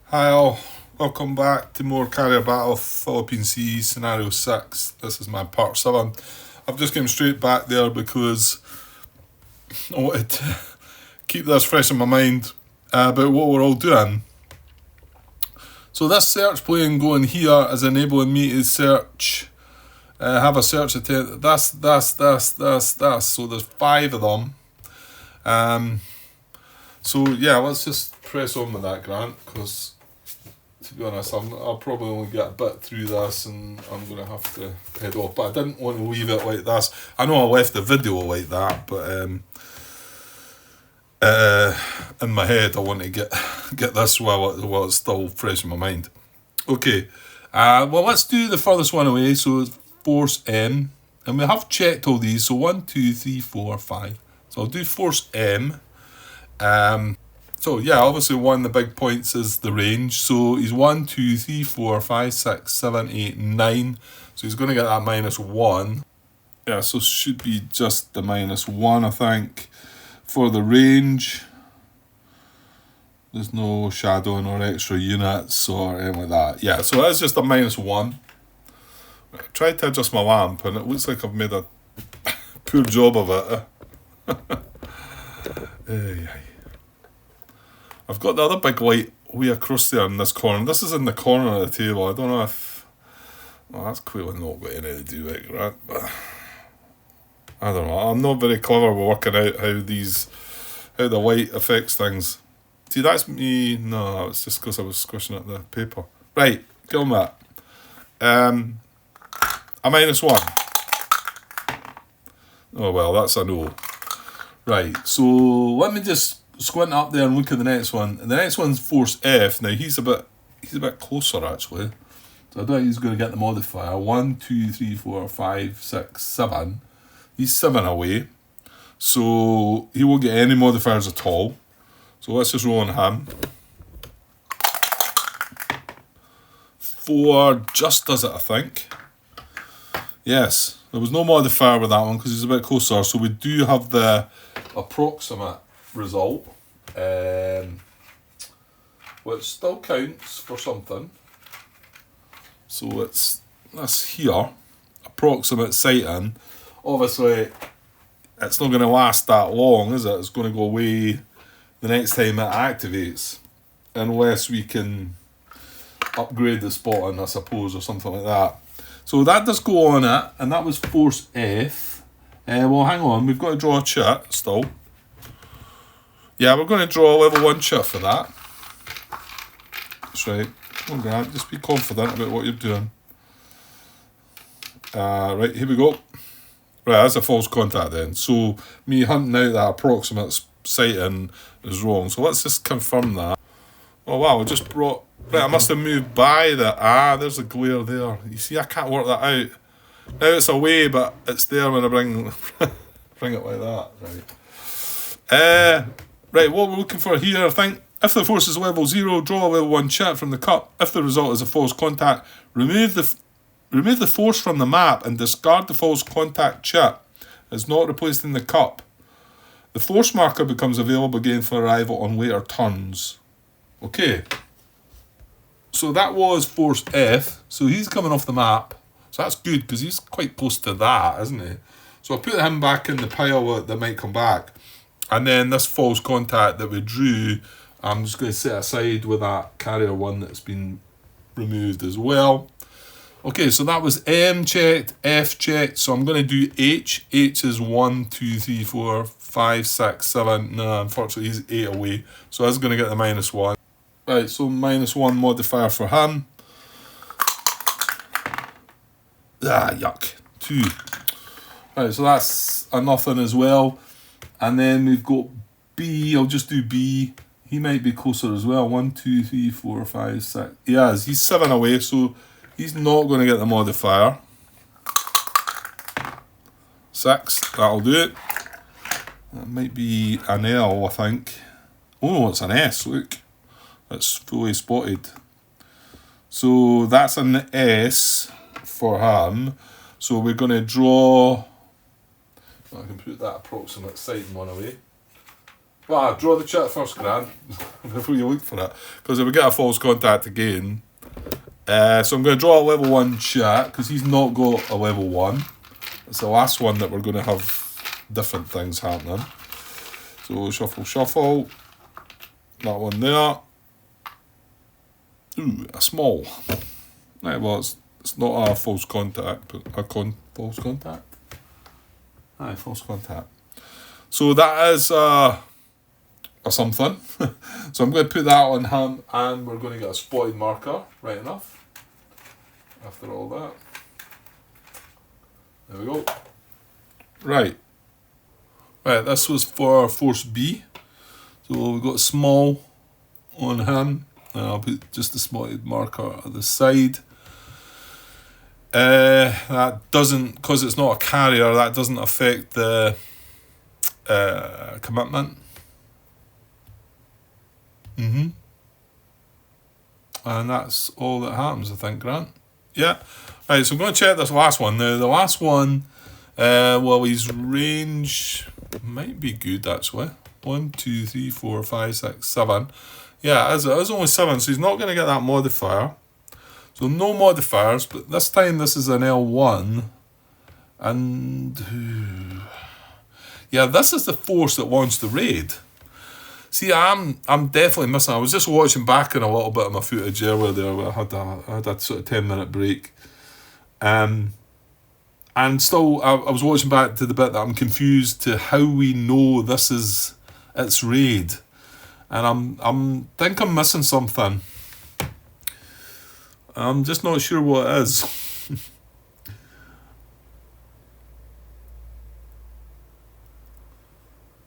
Hi all, welcome back to more Carrier Battle Philippine Sea Scenario 6. This is my part 7. I've just came straight back there because I wanted to keep this fresh in my mind about what we're all doing. So this search plane going here is enabling me to search, have a search attempt, this. So there's 5 of them. So yeah, let's just press on with that, Grant, because to be honest, I'll probably only get a bit through this and I'm going to have to head off. But I didn't want to leave it like this. I know I left the video like that, but in my head I want to get this while it's still fresh in my mind. Okay, well let's do the furthest one away, so it's force M. And we have checked all these, so 1, 2, 3, 4, 5. So I'll do force M. So yeah, obviously one of the big points is the range. So he's 1, 2, 3, 4, 5, 6, 7, 8, 9. So he's going to get that -1. Yeah, so should be just the -1, I think. For the range, there's no shadowing or extra units or anything like that. Yeah, so that's just a -1. I tried to adjust my lamp and it looks like I've made a poor job of it. I've got the other big light way across there in this corner. This is in the corner of the table. I don't know if... Well, that's clearly not got anything to do with it, right? But I don't know. I'm not very clever with working out how the light affects things. See, that's me... No, it's just because I was squishing at the paper. Right, get on that. A -1. Oh, well, that's a no. Right, so let me just squint up there and look at the next one. And the next one's force F. Now he's a bit closer actually. So I don't think he's going to get the modifier. 1, 2, 3, 4, 5, 6, 7. He's 7 away. So he won't get any modifiers at all. So let's just roll on him. 4 just does it, I think. Yes, there was no modifier with that one because he's a bit closer. So we do have the approximate result, which still counts for something. So it's this here, approximate sighting. Obviously, it's not going to last that long, is it? It's going to go away the next time it activates, unless we can upgrade the spotting, I suppose, or something like that. So that does go on it, and that was force F. Well, hang on, we've got to draw a chit still. Yeah, we're going to draw a level 1 chit for that. That's right. Come on, Grant, just be confident about what you're doing. Right, here we go. Right, that's a false contact then. So me hunting out that approximate sighting is wrong. So let's just confirm that. Oh wow, I just brought... Right, I must have moved by the... there's a glare there. You see, I can't work that out. Now it's away, but it's there when I bring it like that. Right. Right, what we're looking for here, I think, if the force is level 0, draw a level 1 chit from the cup. If the result is a false contact, remove the force from the map and discard the false contact chit. It's not replaced in the cup. The force marker becomes available again for arrival on later turns. Okay. So that was force F. So he's coming off the map. So that's good because he's quite close to that, isn't he? So I'll put him back in the pile that might come back. And then this false contact that we drew, I'm just going to set aside with that carrier one that's been removed as well. Okay, so that was M checked, F checked. So I'm going to do H. H is 1, 2, 3, 4, 5, 6, 7. No, unfortunately he's 8 away. So that's going to get the -1. Right, so -1 modifier for him. Yuck. 2. Right, so that's a nothing as well. And then we've got B. I'll just do B. He might be closer as well. 1, 2, 3, 4, 5, 6. Yes, he's 7 away, so he's not going to get the modifier. 6, that'll do it. That might be an L, I think. Oh no, it's an S, look. It's fully spotted. So that's an S for him. So we're going to draw... I can put that approximate sighting one away. Well, draw the chit first, Grant, before you look for it. Because if we get a false contact again... so I'm going to draw a level 1 chit, because he's not got a level 1. It's the last one that we're going to have different things happening. So shuffle, shuffle. That one there. Ooh, a small. Right, well, it's not a false contact, but a false contact? Aye, false contact. So that is a something. So I'm going to put that on him, and we're going to get a spotted marker, right enough. After all that. There we go. Right. Right, this was for force B. So we've got small on him. And I'll put just a spotted marker at the side. That doesn't, because it's not a carrier, that doesn't affect the commitment. And that's all that happens, I think, Grant. Yeah. Right, so I'm going to check this last one. Now, the last one, well, his range might be good, actually. 1, 2, 3, 4, 5, 6, 7. Yeah, it is only 7, so he's not going to get that modifier. So no modifiers, but this time this is an L1. And... yeah, this is the force that wants the raid. See, I'm definitely missing. I was just watching back on a little bit of my footage earlier there where I had a sort of 10-minute break. And still, I was watching back to the bit that I'm confused to how we know this is its raid. And I'm think I'm missing something. I'm just not sure what it is.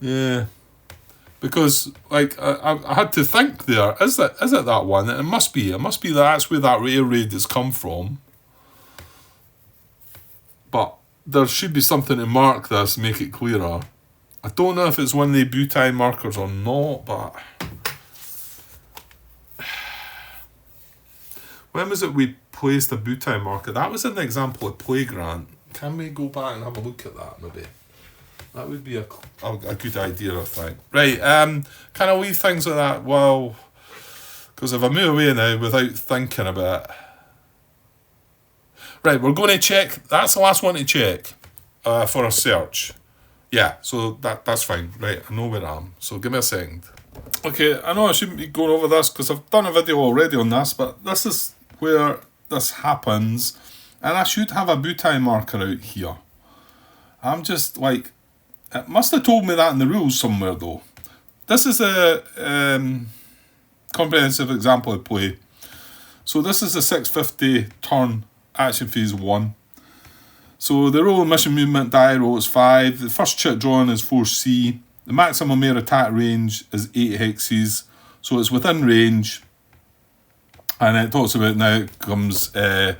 Yeah. Because, like, I had to think there, is it that one? It must be. It must be that's where that air raid has come from. But there should be something to mark this, make it clearer. I don't know if it's one of the butai markers or not, but... when was it we placed a butai marker? That was in the example of play, Grant. Can we go back and have a look at that, maybe? That would be a good idea, I think. Right, kind of wee things like that. Well, because if I move away now without thinking about it. Right, we're going to check. That's the last one to check for a search. Yeah, so that's fine. Right, I know where I am. So give me a second. Okay, I know I shouldn't be going over this because I've done a video already on this, but this is where this happens. And I should have a butai marker out here. I'm just like... it must have told me that in the rules somewhere, though. This is a comprehensive example of play. So this is a 650 turn action phase 1. So the roll mission movement die roll is 5. The first chit drawn is 4C. The maximum air attack range is 8 hexes. So it's within range. And it talks about now comes the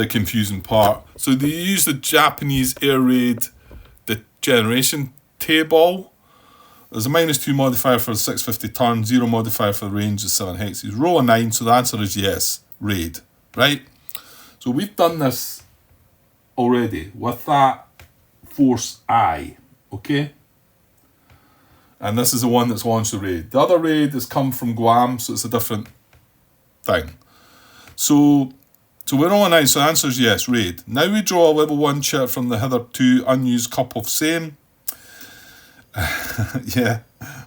confusing part. So they use the Japanese air raid generation table. There's a -2 modifier for the 650 turn, 0 modifier for the range of 7 hexes. Roll a 9, so the answer is yes, raid. Right? So we've done this already with that force I. Okay? And this is the one that's launched the raid. The other raid has come from Guam, so it's a different thing. So we're on 9, so the answer is yes, raid. Now we draw a level 1 chit from the hitherto unused cup of same. Yeah,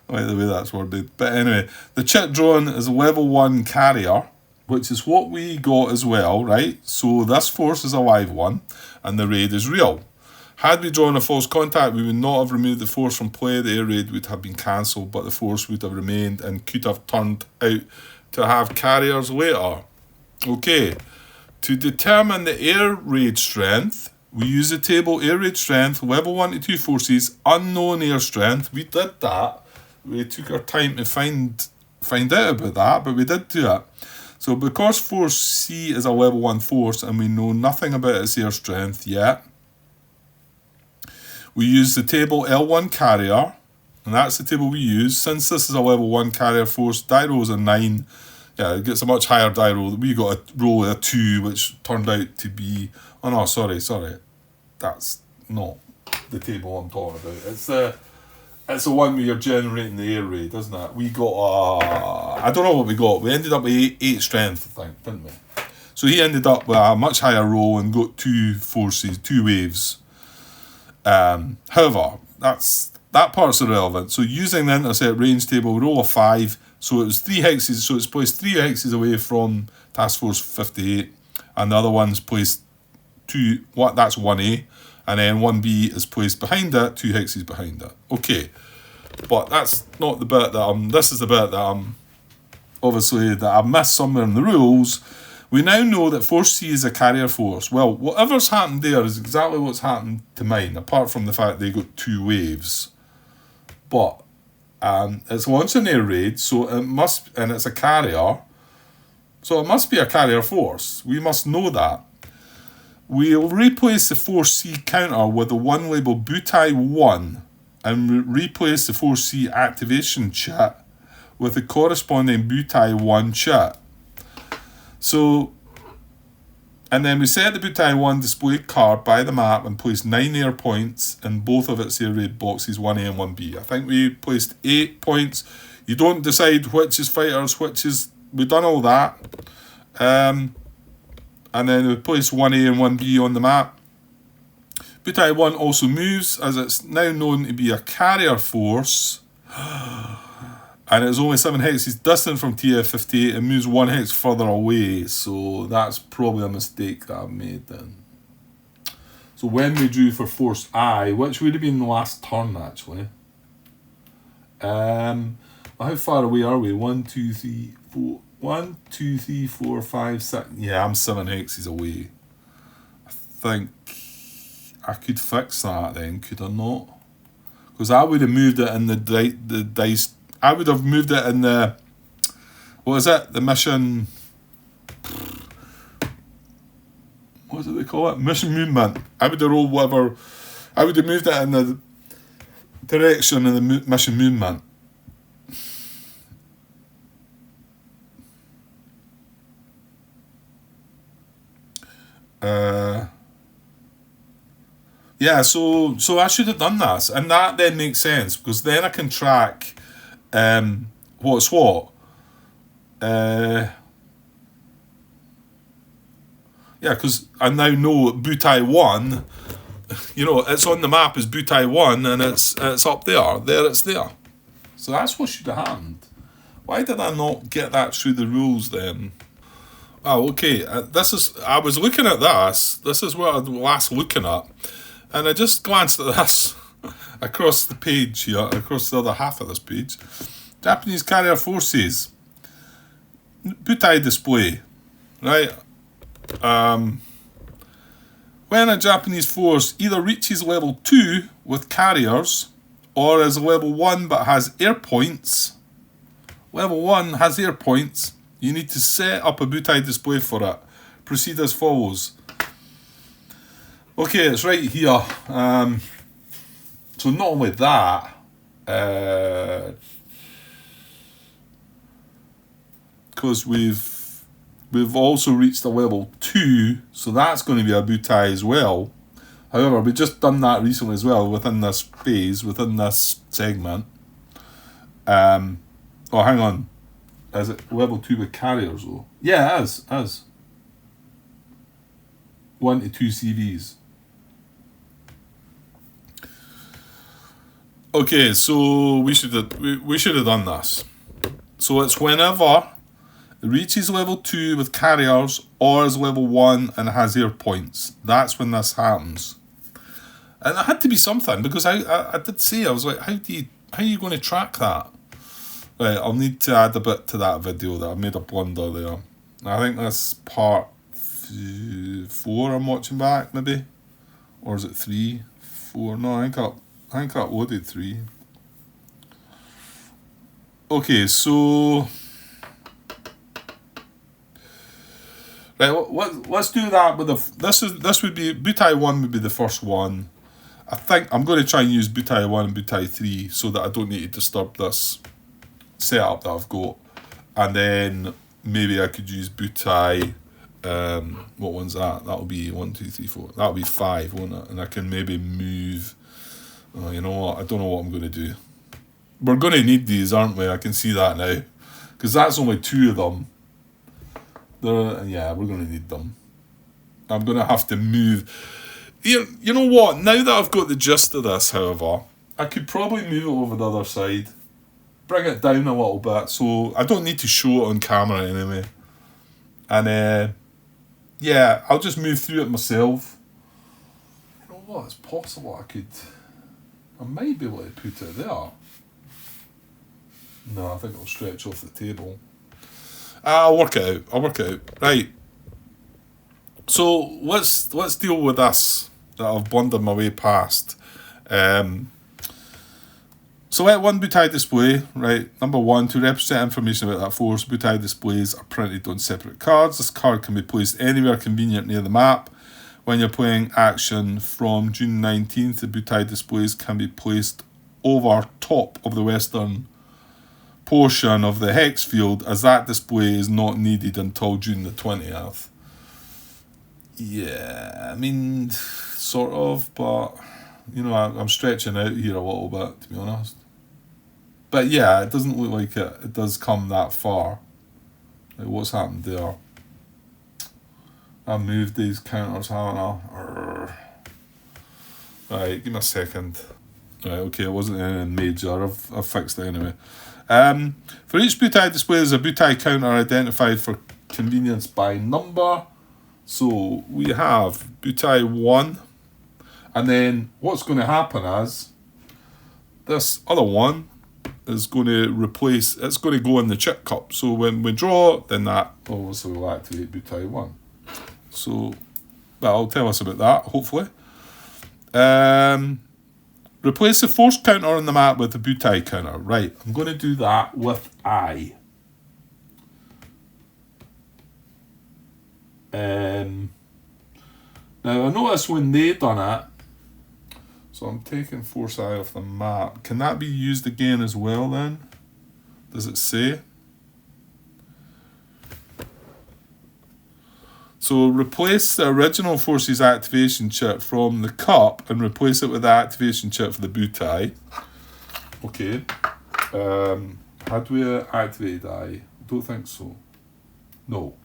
by the way that's worded. But anyway, the chit drawn is a level 1 carrier, which is what we got as well, right? So this force is a live one, and the raid is real. Had we drawn a false contact, we would not have removed the force from play. The air raid would have been cancelled, but the force would have remained and could have turned out to have carriers later. Okay. To determine the air raid strength, we use the table air raid strength, level 1 to 2 forces, unknown air strength. We did that. We took our time to find out about that, but we did do it. So because force C is a level 1 force and we know nothing about its air strength yet, we use the table L1 carrier, and that's the table we use. Since this is a level 1 carrier force, die rolls a 9. Yeah, it gets a much higher die roll. We got a roll of a 2, which turned out to be... oh no, sorry. That's not the table I'm talking about. It's the It's the one where you're generating the air raid, isn't it? We got I don't know what we got. We ended up with 8 strength, I think, didn't we? So he ended up with a much higher roll and got 2 forces, 2 waves. However, that part's irrelevant. So using the intercept range table, roll a 5. So it was 3 hexes. So it's placed 3 hexes away from Task Force 58, and the other one's placed 2. What? That's 1A, and then 1B is placed behind it, 2 hexes behind it. Okay, but that's not the bit that this is the bit that obviously that I've missed somewhere in the rules. We now know that Force C is a carrier force. Well, whatever's happened there is exactly what's happened to mine, apart from the fact they got 2 waves. But it's launching air raid, so it must, and it's a carrier, so it must be a carrier force. We must know that. We'll replace the Force C counter with the one labeled butai 1, and replace the Force C activation chit with the corresponding butai 1 chit. So, and then we set the butai 1 display card by the map and place 9 air points in both of its air raid boxes, 1A and 1B. I think we placed 8 points. You don't decide which is fighters, which is... We've done all that. And then we place 1A and 1B on the map. Butai 1 also moves, as it's now known to be a carrier force. And it's only 7 hexes distant from TF-58 and moves 1 hex further away. So that's probably a mistake that I've made then. So when we drew for Force I, which would have been the last turn actually. How far away are we? 1, 2, 3, 4. 1, 2, 3, 4, 5, 6. Yeah, I'm 7 hexes away. I think I could fix that then, could I not? Because I would have moved it in the dice. I would have moved it in the, what is it? The mission, what is it they call it? Mission movement. I would have rolled whatever, I would have moved it in the direction of the mission movement. Yeah, so I should have done that. And that then makes sense, because then I can track what's what. Yeah, because I now know butai 1, you know, it's on the map as butai 1, and it's up there. There, it's there. So that's what should have happened. Why did I not get that through the rules then? Oh, okay. I was looking at this. This is what I was last looking at. And I just glanced at this across the page here, across the other half of this page. Japanese carrier forces. Butai display. Right? When a Japanese force either reaches level 2 with carriers, or is level 1 but has air points. Level 1 has air points. You need to set up a butai display for it. Proceed as follows. Okay, it's right here. So not only that, because we've also reached a level 2, so that's going to be a butai as well. However, we've just done that recently as well within this phase, within this segment. Oh, hang on. Is it level 2 with carriers though? Yeah, it is. 1 to 2 CVs. Okay, so we should have done this. So it's whenever it reaches level 2 with carriers or is level 1 and has air points. That's when this happens. And it had to be something, because I did say, I was like, how are you going to track that? Right, I'll need to add a bit to that video that I made a blunder there. I think that's part 4 I'm watching back, maybe? Or is it 3? 4? No, I think I uploaded 3. Okay, so... Right, let's do that with this would be, butai 1 would be the first one. I think I'm going to try and use butai 1 and butai 3 so that I don't need to disturb this setup that I've got. And then maybe I could use butai, what one's that? That'll be 1, 2, 3, 4. That'll be 5, won't it? And I can maybe move, you know what, I don't know what I'm going to do. We're going to need these, aren't we? I can see that now. Because that's only 2 of them. Yeah, we're going to need them. I'm going to have to move. You know what? Now that I've got the gist of this, however, I could probably move it over the other side. Bring it down a little bit. So I don't need to show it on camera anyway. And yeah, I'll just move through it myself. You know what? It's possible I might be able to put it there. No, I think it'll stretch off the table. I'll work it out. Right. So let's deal with this that I've blundered my way past. Select one butai display, right? Number 1, to represent information about that force, butai displays are printed on separate cards. This card can be placed anywhere convenient near the map. When you're playing action from June 19th, the butai displays can be placed over top of the western portion of the hex field, as that display is not needed until June the 20th. Yeah, I mean, sort of, but, you know, I'm stretching out here a little bit, to be honest. But yeah, it doesn't look like it does come that far. Like, what's happened there? I moved these counters, haven't I? Right, give me a second. Right, okay, it wasn't anything major. I've fixed it anyway. For each butai display, there's a butai counter identified for convenience by number. So we have butai 1, and then what's going to happen is this other one is going to replace, it's going to go in the chip cup. So when we draw, then that obviously will activate butai 1. So that'll tell us about that, hopefully. Replace the force counter on the map with the butai counter. Right, I'm going to do that with I. Now I noticed when they done it, so I'm taking force I off the map. Can that be used again as well then? Does it say? So replace the original forces activation chip from the cup and replace it with the activation chip for the butai. Okay. Had we activated I? Don't think so. No.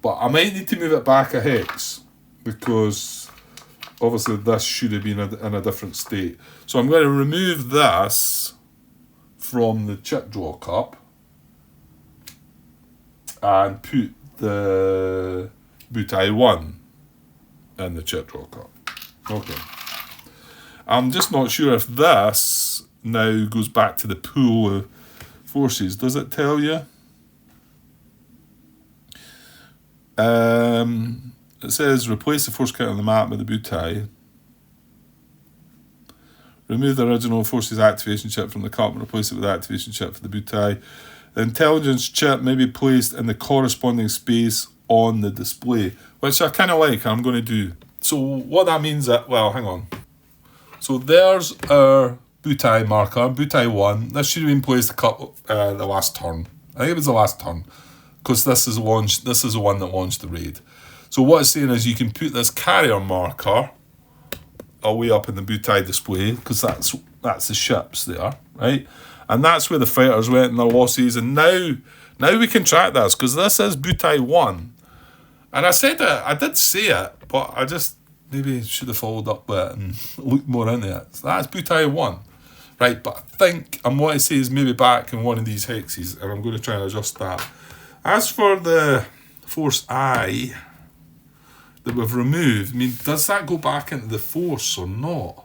But I might need to move it back a hex, because obviously this should have been in a different state. So I'm going to remove this from the chip draw cup and put the butai 1 in the chip draw cup. Okay. I'm just not sure if this now goes back to the pool of forces. Does it tell you? It says replace the force counter on the map with the butai. Remove the original forces activation chip from the cup and replace it with the activation chip for the butai. The intelligence chip may be placed in the corresponding space on the display, which I kind of like, I'm going to do. So what that means is, well, hang on. So there's our butai marker, butai 1. This should have been placed the last turn. I think it was the last turn, because this is the one that launched the raid. So what it's saying is you can put this carrier marker away up in the butai display, because that's the ships there, right? And that's where the fighters went and their losses. And now we can track this, because this is butai 1. And I did say it, but I just maybe should have followed up with it and looked more into it. So that's butai 1. Right, but I think I'm what I say is maybe back in one of these hexes, and I'm going to try and adjust that. As for the force I that we've removed, I mean, does that go back into the force or not?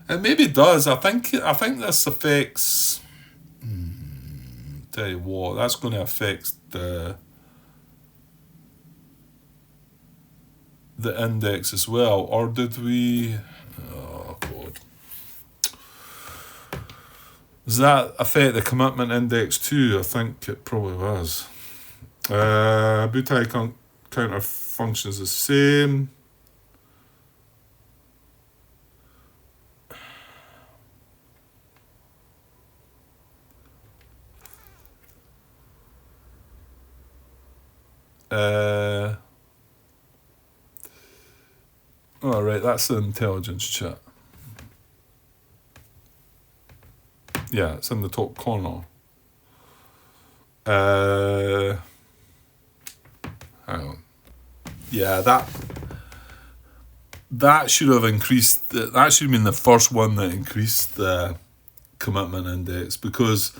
It maybe does. I think this affects. Tell you what, that's going to affect the index as well. Or did we? Oh God. Does that affect the commitment index too? I think it probably was. Butai counter functions the same. All right, that's the intelligence chat. Yeah, it's in the top corner. Hang on. Yeah, that should have increased. That should have been the first one that increased the commitment index, because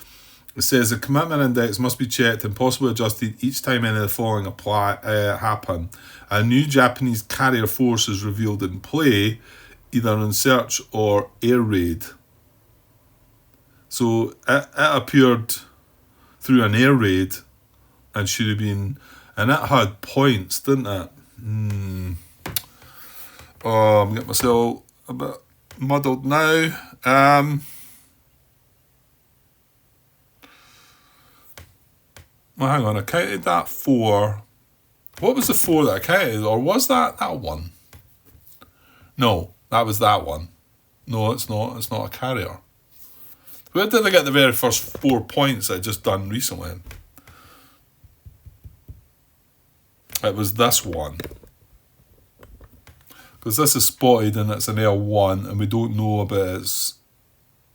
it says the commitment index must be checked and possibly adjusted each time any of the following happen. A new Japanese carrier force is revealed in play, either in search or air raid. So it appeared through an air raid and should have been, and it had points, didn't it? Oh, I'm getting myself a bit muddled now. Well, hang on, I counted that 4. What was the 4 that I counted? Or was that one? No, that was that one. No, it's not. It's not a carrier. Where did I get the very first 4 points I just done recently? It was this one. Because this is spotted and it's an L1 and we don't know about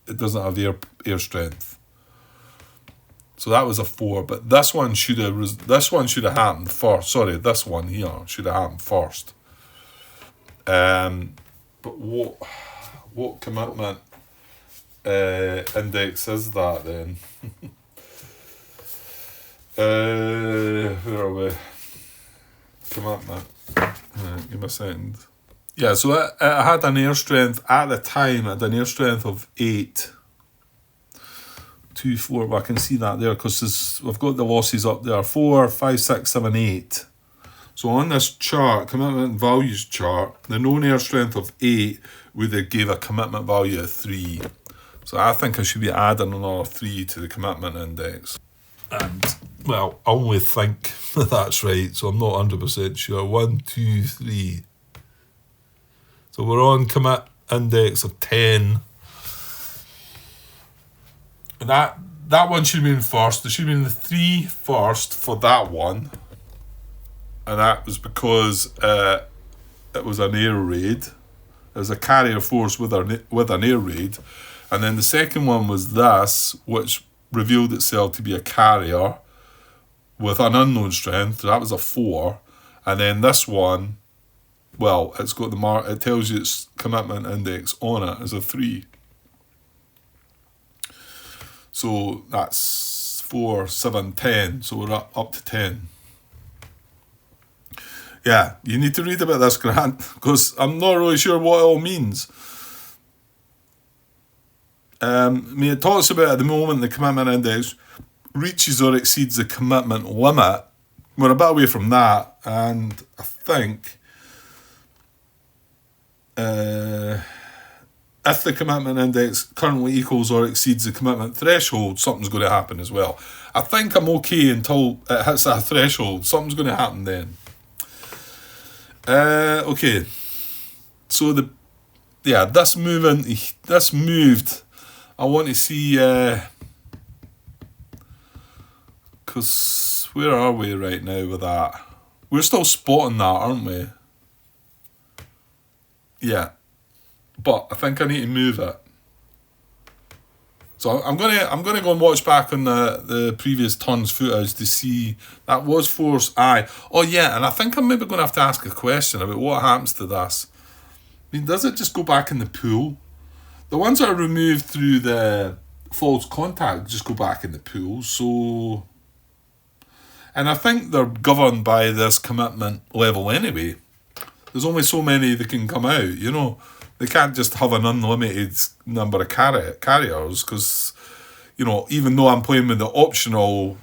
it doesn't have air strength. So that was a 4, but this one should have happened first. Sorry, this one here should have happened first. But what commitment index is that then? Where are we? Commitment. Give me a second. Yeah, so it had an air strength at the time. It had an air strength of 8. 2, 4, but I can see that there because we've got the losses up there. 4, 5, 6, 7, 8. So on this chart, commitment values chart, the known air strength of 8 would have gave a commitment value of 3. So I think I should be adding another 3 to the commitment index. And, well, I only think that's right, so I'm not 100% sure. 1, 2, 3. So we're on commit index of 10. And that one should have been first. There should have been the 3 first for that one. And that was because it was an air raid. It was a carrier force with an air raid. And then the second one was this, which revealed itself to be a carrier with an unknown strength. That was a 4. And then this one, well, it's got it tells you its commitment index on it as a 3. So that's 4, 7, 10. So we're up to 10. Yeah, you need to read about this, Grant, because I'm not really sure what it all means. It talks about at the moment the commitment index reaches or exceeds the commitment limit. We're a bit away from that, and I think if the commitment index currently equals or exceeds the commitment threshold, something's going to happen as well. I think I'm okay until it hits that threshold. Something's going to happen then. Okay. So this moved. I want to see, because where are we right now with that? We're still spotting that, aren't we? Yeah. But I think I need to move it. So I'm gonna go and watch back on the previous tons footage to see that was force I. Oh yeah, and I think I'm maybe gonna have to ask a question about what happens to this. I mean, does it just go back in the pool? The ones that are removed through the false contact just go back in the pool. So, and I think they're governed by this commitment level anyway. There's only so many that can come out, you know. They can't just have an unlimited number of carriers because, you know, even though I'm playing with the optional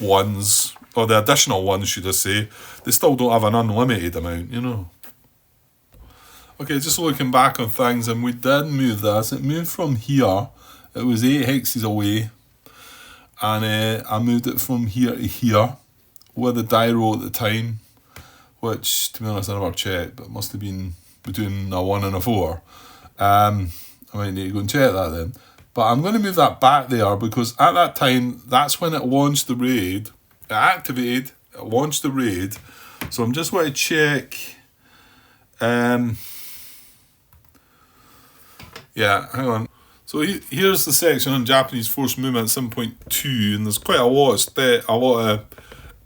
ones, or the additional ones, should I say, they still don't have an unlimited amount, you know. Okay, just looking back on things, and we did move this. It moved from here. It was 8 hexes away. And I moved it from here to here with a gyro at the time, which, to be honest, I never checked, but it must have been between a 1 and a 4. I might need to go and check that then. But I'm going to move that back there because at that time, that's when it launched the raid. It activated, it launched the raid. So I'm just going to check. Yeah, hang on. So here's the section on Japanese force movement 7.2, and there's quite a lot of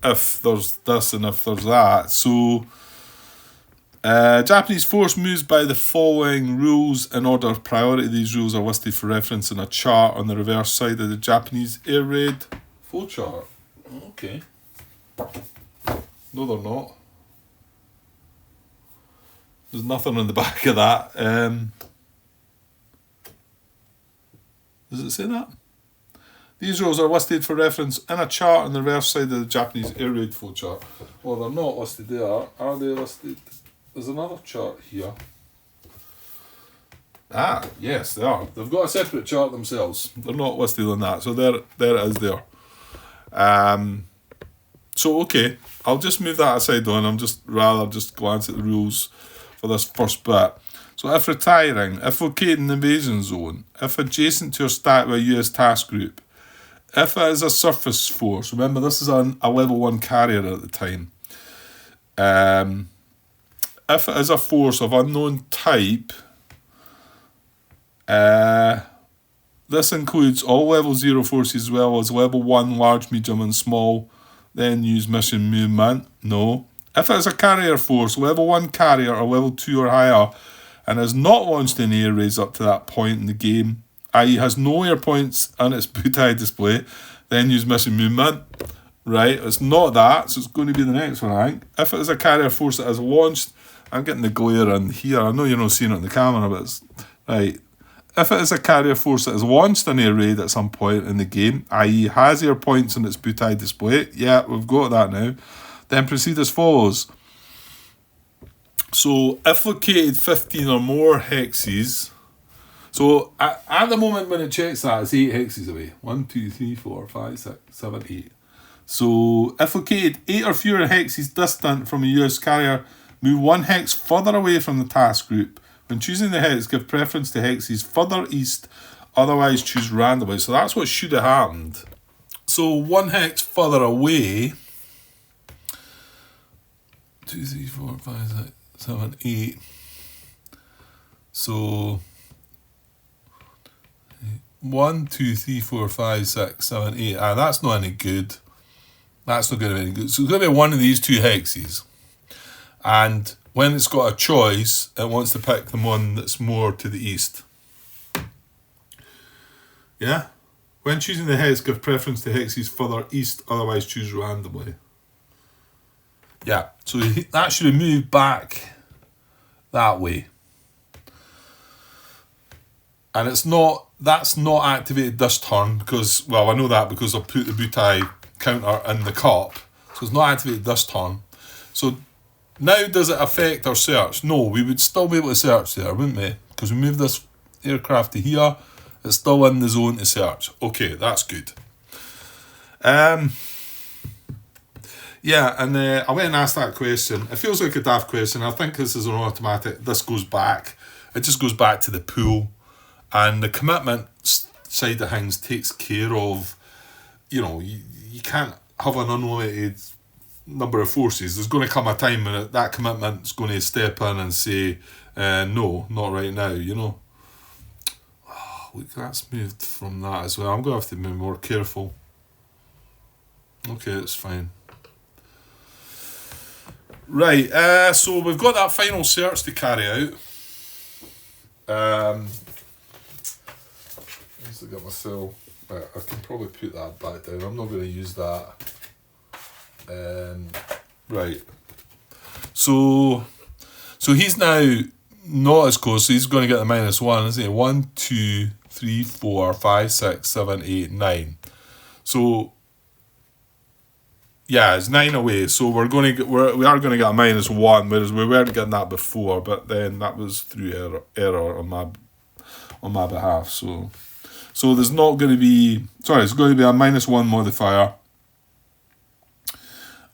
if there's this and if there's that. So Japanese force moves by the following rules in order of priority. These rules are listed for reference in a chart on the reverse side of the Japanese air raid flowchart. Okay. No, they're not. There's nothing on the back of that. Does it say that? These rules are listed for reference in a chart on the reverse side of the Japanese air raid flowchart. Well, they're not listed there. Are they listed? There's another chart here. Ah, yes, they are. They've got a separate chart themselves. They're not listed on that. So there it is there. So, okay. I'll just move that aside though, and I'm just glance at the rules for this first bit. So if retiring, if located in the invasion zone, if adjacent to or stacked with a US task group, if it is a surface force, remember this is a level 1 carrier at the time, if it is a force of unknown type, this includes all level 0 forces as well as level 1, large, medium and small, then use mission movement. No. If it is a carrier force, level 1 carrier or level 2 or higher, and has not launched any air raids up to that point in the game, i.e. has no air points on its butai display, then use mission movement. Right, it's not that, so it's going to be the next one, I think. If it is a carrier force that has launched, I'm getting the glare in here, I know you're not seeing it on the camera, but it's, right. If it is a carrier force that has launched an air raid at some point in the game, i.e. has air points on its butai display, yeah, we've got that now, then proceed as follows. So, if located 15 or more hexes, so at the moment when it checks that, it's 8 hexes away. 1, 2, 3, 4, 5, 6, 7, 8. So, if located 8 or fewer hexes distant from a US carrier, move 1 hex further away from the task group. When choosing the hex, give preference to hexes further east, otherwise choose randomly. So that's what should have happened. So 1 hex further away, 2, 3, 4, 5, 6, 7, 8. So 1, 2, 3, 4, 5, 6, 7, 8. That's not any good. That's not going to be any good. So it's going to be one of these 2 hexes. And when it's got a choice, it wants to pick the one that's more to the east. Yeah? When choosing the hex, give preference to hexes further east, otherwise choose randomly. Yeah, so that should have moved back that way. And that's not activated this turn because, well, I know that because I put the butai counter in the cup. So it's not activated this turn. So now does it affect our search? No, we would still be able to search there, wouldn't we? Because we moved this aircraft to here. It's still in the zone to search. Okay, that's good. Yeah, and I went and asked that question. It feels like a daft question. I think this is an automatic. This goes back. It just goes back to the pool. And the commitment side of things takes care of, you can't have an unlimited number of forces. There's going to come a time when that commitment's going to step in and say, no, not right now, Oh, look, that's moved from that as well. I'm going to have to be more careful. Okay, it's fine. Right, so we've got that final search to carry out. Let's look at myself. Right, I can probably put that back down. I'm not going to use that. Right. So he's now not as close. So he's going to get the -1, isn't he? 1, 2, 3, 4, 5, 6, 7, 8, 9. So yeah, it's 9 away. So we are going to get a -1, whereas we weren't getting that before. But then that was through error on my behalf. So there's not going to be. Sorry, it's going to be a -1 modifier.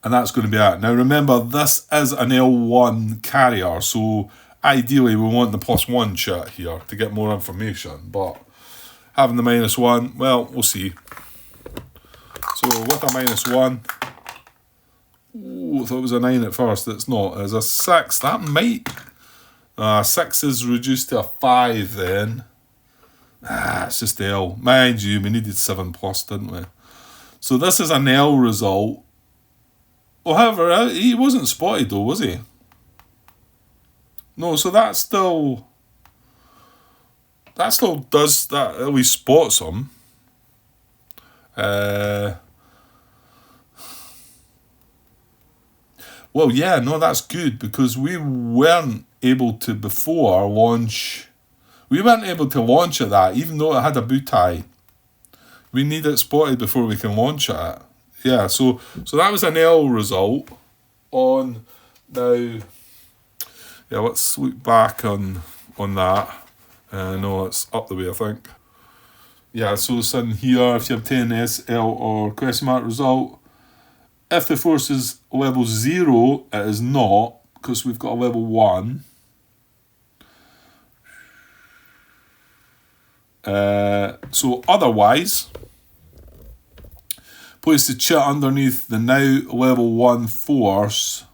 And that's going to be it. Now remember, this is an L1 carrier, so ideally we want the +1 shit here to get more information. But having the -1, well, we'll see. So with a -1, ooh, I thought it was a 9 at first. It's not. It's a 6. That might. 6 is reduced to a 5 then. It's just L. Mind you, we needed 7 plus, didn't we? So this is an L result. Well, however, he wasn't spotted though, was he? No, so that still does that, at least spots him. Well, yeah, no, that's good, because we weren't able to before launch. We weren't able to launch at that, even though it had a butai. We need it spotted before we can launch at it. Yeah, so that was an L result on now. Yeah, let's look back on that. No, it's up the way, I think. Yeah, so it's in here. If you obtain S, L, or question mark result, if the force is level 0, it is not, because we've got a level 1. So otherwise, place the chit underneath the now level 1 force.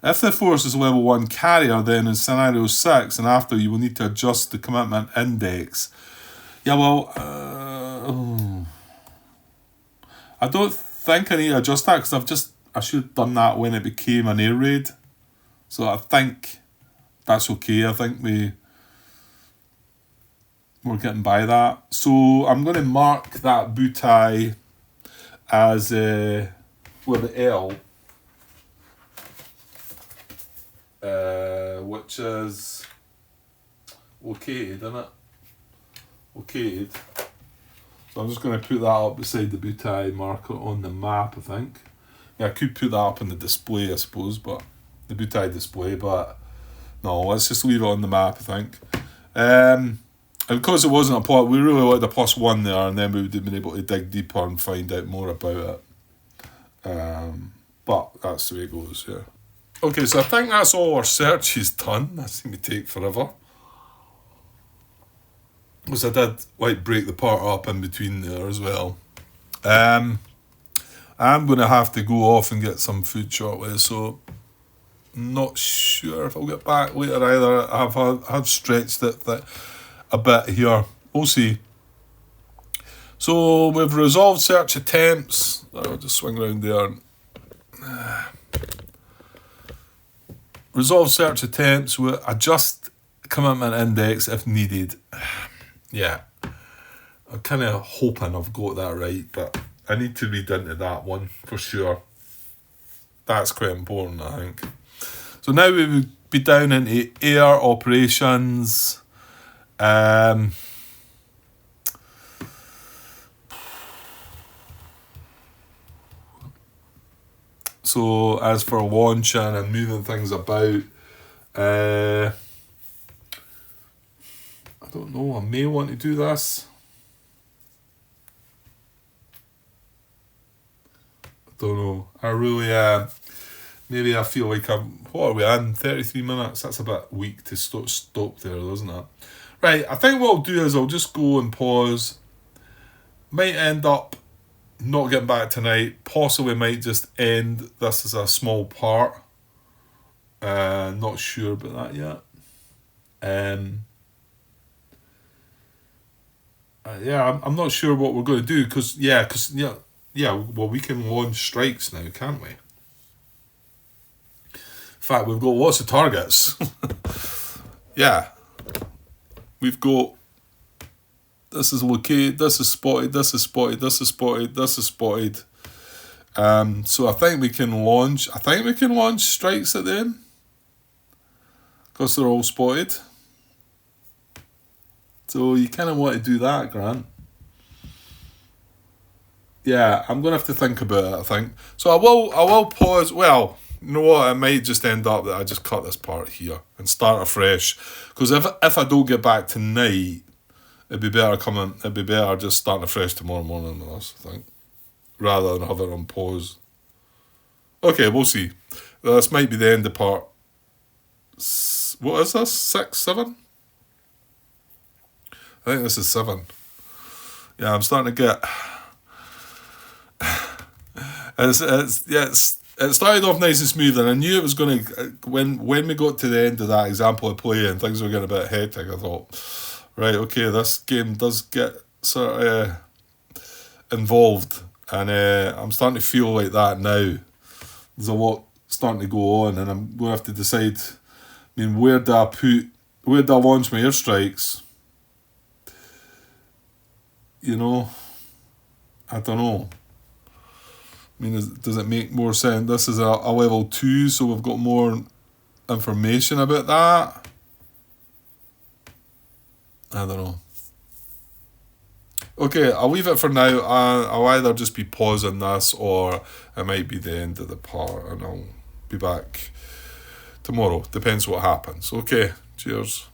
If the force is level 1 carrier, then in scenario 6 and after, you will need to adjust the commitment index. Yeah, well, I don't think I need to adjust that, because I should have done that when it became an air raid. So I think that's okay. I think we're getting by that. So I'm going to mark that butai as with the L, which is located, isn't it? Located. So I'm just going to put that up beside the butai marker on the map, I think. Yeah, I could put that up in the display, I suppose, but the butai display, but no, let's just leave it on the map, I think. And because it wasn't a plot, we really wanted a +1 there, and then we would have been able to dig deeper and find out more about it. But that's the way it goes, yeah. Okay, so I think that's all our searches done. That seemed to take forever. Because I did like break the part up in between there as well. I'm going to have to go off and get some food shortly, so not sure if I'll get back later either. I've stretched it a bit here. We'll see. So we've resolved search attempts. I'll just swing around there. Resolve search attempts. We'll adjust commitment index if needed. Yeah, I'm kind of hoping I've got that right, but I need to read into that one for sure. That's quite important, I think. So now we would be down into air operations. So as for launching and moving things about, I don't know, I may want to do this. I don't know. I really, maybe I feel like what are we in? 33 minutes? That's a bit weak to stop there, isn't it? Right, I think what I'll do is I'll just go and pause. Might end up not getting back tonight. Possibly might just end this as a small part. Not sure about that yet. Yeah, I'm not sure what we're going to do, because well, we can launch strikes now, can't we? In fact, we've got lots of targets. Yeah, we've got. This is located. This is spotted. This is spotted. This is spotted. This is spotted. So I think we can launch. I think we can launch strikes at them, because they're all spotted. So you kind of want to do that, Grant. Yeah, I'm going to have to think about it, I think. So I will pause. Well, you know what? It might just end up that I just cut this part here and start afresh. Because if I don't get back tonight, it'd be better just starting afresh tomorrow morning with this, I think. Rather than have it on pause. Okay, we'll see. This might be the end of part. What is this? 6, 7? I think this is 7. Yeah, I'm starting to get. It started off nice and smooth, and I knew it was going to. When we got to the end of that example of play and things were getting a bit hectic, I thought, right, okay, this game does get sort of involved, and I'm starting to feel like that now. There's a lot starting to go on, and I'm going to have to decide, I mean, where do I launch my airstrikes? You know, I don't know. I mean, does it make more sense? This is a level 2, so we've got more information about that. I don't know. Okay, I'll leave it for now. I'll either just be pausing this, or it might be the end of the part, and I'll be back tomorrow. Depends what happens. Okay, cheers.